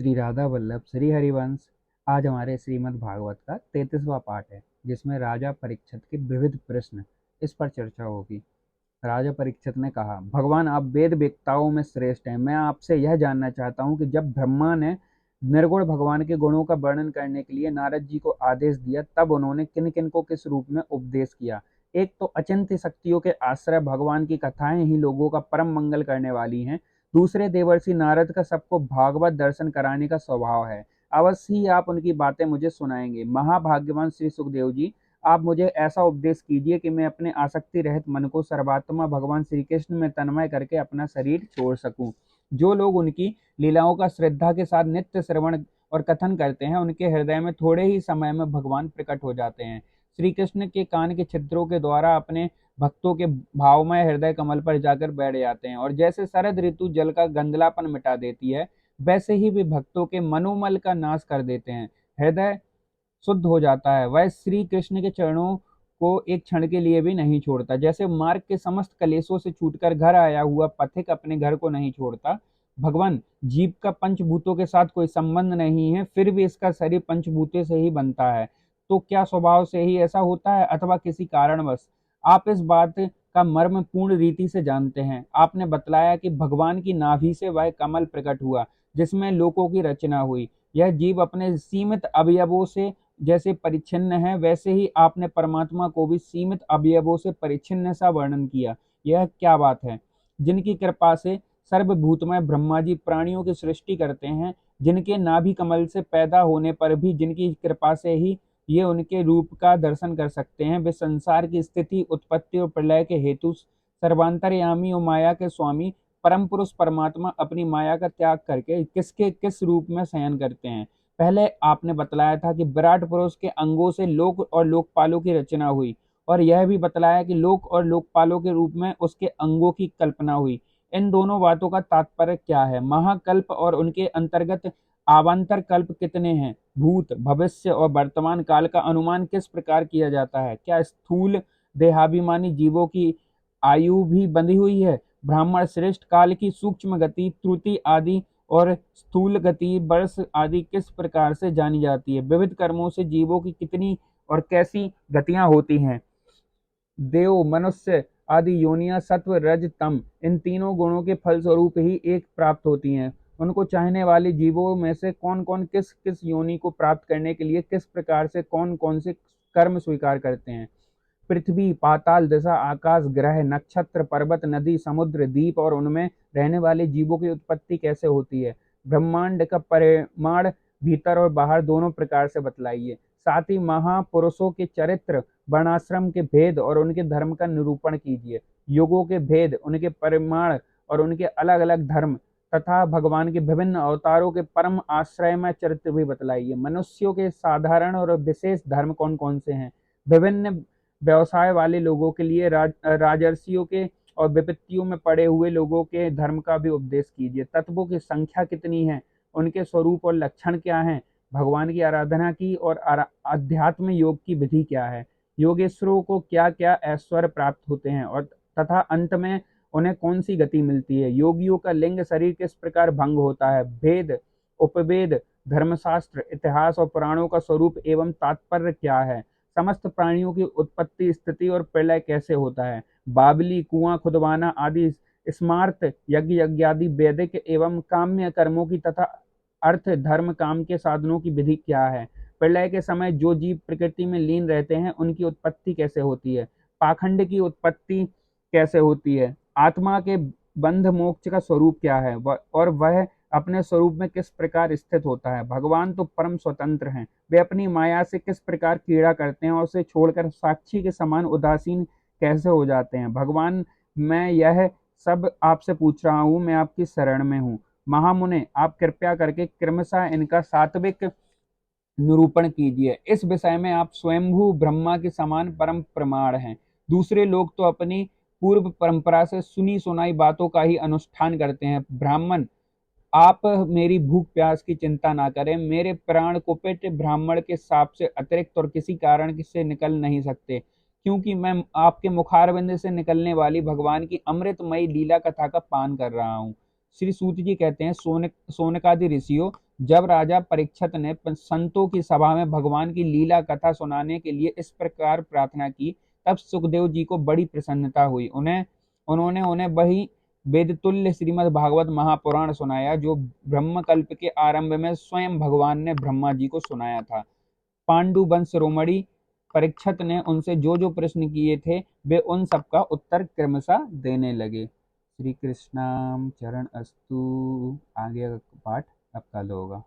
श्री राधा वल्लभ श्री हरिवंश। आज हमारे श्रीमद् भागवत का 33वां पाठ है, जिसमें राजा परीक्षित के विविध प्रश्न इस पर चर्चा होगी। राजा परीक्षित ने कहा, भगवान आप वेद वेत्ताओं में श्रेष्ठ हैं। मैं आपसे यह जानना चाहता हूँ कि जब ब्रह्मा ने निर्गुण भगवान के गुणों का वर्णन करने के लिए नारद जी को आदेश दिया, तब उन्होंने किन किन को किस रूप में उपदेश किया। एक तो अचिंत्य शक्तियों के आश्रय भगवान की कथाएं ही लोगों का परम मंगल करने वाली हैं। दूसरे देवर्षि नारद का सबको भागवत दर्शन कराने का स्वभाव है। अवश्य ही आप उनकी बातें मुझे सुनाएंगे। महाभाग्यवान श्री सुखदेव जी, आप मुझे ऐसा उपदेश कीजिए कि मैं अपने आसक्ति रहित मन को सर्वात्मा भगवान श्री कृष्ण में तन्मय करके अपना शरीर छोड़ सकूं। जो लोग उनकी लीलाओं का श्रद्धा के साथ नित्य श्रवण और कथन करते हैं, उनके हृदय में थोड़े ही समय में भगवान प्रकट हो जाते हैं। श्री कृष्ण के कान के छिद्रों के द्वारा अपने भक्तों के भावमय हृदय कमल पर जाकर बैठ जाते हैं, और जैसे शरद ऋतु जल का गंधलापन मिटा देती है, वैसे ही वे भक्तों के मनोमल का नाश कर देते हैं। हृदय शुद्ध हो जाता है। वह श्री कृष्ण के चरणों को एक क्षण के लिए भी नहीं छोड़ता। जैसे मार्ग के समस्त कलेशों से छूटकर घर आया हुआ पथिक अपने घर को नहीं छोड़ता, भगवान जीव का पंचभूतों के साथ कोई संबंध नहीं है, फिर भी इसका शरीर पंचभूतों से ही बनता है। तो क्या स्वभाव से ही ऐसा होता है अथवा किसी कारणवश? आप इस बात का मर्म पूर्ण रीति से जानते हैं। आपने बतलाया कि भगवान की नाभि से वह कमल प्रकट हुआ जिसमें लोकों की रचना हुई। यह जीव अपने सीमित अवयवों से जैसे परिच्छिन्न है, वैसे ही आपने परमात्मा को भी सीमित अवयवों से परिच्छिन्न सा वर्णन किया। यह क्या बात है? जिनकी कृपा से सर्वभूतमय ब्रह्मा जी प्राणियों की सृष्टि करते हैं, जिनके नाभि कमल से पैदा होने पर भी जिनकी कृपा से ही ये उनके रूप का दर्शन कर सकते हैं, वे संसार की स्थिति उत्पत्ति और प्रलय के हेतु सर्वांतर्यामी और माया के स्वामी परम पुरुष परमात्मा अपनी माया का त्याग करके किसके किस रूप में शयन करते हैं। पहले आपने बतलाया था कि विराट पुरुष के अंगों से लोक और लोकपालों की रचना हुई, और यह भी बतलाया कि लोक और लोकपालों के रूप में उसके अंगों की कल्पना हुई। इन दोनों बातों का तात्पर्य क्या है? महाकल्प और उनके अंतर्गत आवांतर कल्प कितने हैं? भूत भविष्य और वर्तमान काल का अनुमान किस प्रकार किया जाता है? क्या स्थूल देहाभिमानी जीवों की आयु भी बंधी हुई है? ब्राह्मण श्रेष्ठ काल की सूक्ष्म गति त्रुटि आदि और स्थूल गति वर्ष आदि किस प्रकार से जानी जाती है? विविध कर्मों से जीवों की कितनी और कैसी गतियां होती हैं? देव मनुष्य आदि योनियां सत्व रज तम, इन तीनों गुणों के फलस्वरूप ही एक प्राप्त होती हैं। उनको चाहने वाले जीवों में से कौन कौन किस किस योनि को प्राप्त करने के लिए किस प्रकार से कौन कौन से कर्म स्वीकार करते हैं? पृथ्वी पाताल दिशा आकाश ग्रह नक्षत्र पर्वत नदी समुद्र द्वीप और उनमें रहने वाले जीवों की उत्पत्ति कैसे होती है? ब्रह्मांड का परिमाण भीतर और बाहर दोनों प्रकार से बतलाइए। साथ ही महापुरुषों के चरित्र वर्णाश्रम के भेद और उनके धर्म का निरूपण कीजिए। युगों के भेद उनके परिमाण और उनके अलग अलग धर्म तथा भगवान के विभिन्न अवतारों के परम आश्रय में चरित्र भी बतलाइए। मनुष्यों के साधारण और विशेष धर्म कौन कौन से हैं? विभिन्न व्यवसाय वाले लोगों के लिए राजर्षियों के और विपत्तियों में पड़े हुए लोगों के धर्म का भी उपदेश कीजिए। तत्वों की संख्या कितनी है? उनके स्वरूप और लक्षण क्या हैं? भगवान की आराधना की और अध्यात्म योग की विधि क्या है? योगेश्वरों को क्या क्या ऐश्वर्य प्राप्त होते हैं और तथा अंत में उन्हें कौन सी गति मिलती है? योगियों का लिंग शरीर किस प्रकार भंग होता है? भेद उपवेद धर्मशास्त्र इतिहास और पुराणों का स्वरूप एवं तात्पर्य क्या है? समस्त प्राणियों की उत्पत्ति स्थिति और प्रलय कैसे होता है? बावली कुआं खुदवाना आदि स्मार्त यज्ञ यज्ञादि वैदिक एवं काम्य कर्मों की तथा अर्थ धर्म काम के साधनों की विधि क्या है? प्रलय के समय जो जीव प्रकृति में लीन रहते हैं, उनकी उत्पत्ति कैसे होती है? पाखंड की उत्पत्ति कैसे होती है? आत्मा के बंध मोक्ष का स्वरूप क्या है और वह अपने स्वरूप में किस प्रकार स्थित होता है? भगवान तो परम स्वतंत्र हैं, वे अपनी माया से किस प्रकार क्रीड़ा करते हैं और उसे छोड़कर साक्षी के समान उदासीन कैसे हो जाते हैं? भगवान, मैं यह सब आपसे पूछ रहा हूँ, मैं आपकी शरण में हूँ। महामुने, आप कृपया करके क्रमशः इनका सात्विक निरूपण कीजिए। इस विषय में आप स्वयंभू ब्रह्मा के समान परम प्रमाण हैं। दूसरे लोग तो अपनी पूर्व परंपरा से सुनी सुनाई बातों का ही अनुष्ठान करते हैं। ब्राह्मण, आप मेरी भूख प्यास की चिंता ना करें। मेरे प्राण कुपित ब्राह्मण के शाप से अतिरिक्त और किसी कारण से निकल नहीं सकते, क्योंकि मैं आपके मुखारविंद से निकलने वाली भगवान की अमृतमयी लीला कथा का पान कर रहा हूँ। श्री सूत जी कहते हैं, सोनकादि ऋषियों, जब राजा परीक्षित ने संतों की सभा में भगवान की लीला कथा सुनाने के लिए इस प्रकार प्रार्थना की, तब सुखदेव जी को बड़ी प्रसन्नता हुई। उन्होंने उन्हें वही वेदतुल्य श्रीमद् भागवत महापुराण सुनाया जो ब्रह्मकल्प के आरंभ में स्वयं भगवान ने ब्रह्मा जी को सुनाया था। पांडु वंश शिरोमणि परीक्षित ने उनसे जो जो प्रश्न किए थे, वे उन सबका उत्तर क्रमशः देने लगे। श्री कृष्णाम चरण अस्तु। आगे का पाठ अब कल होगा।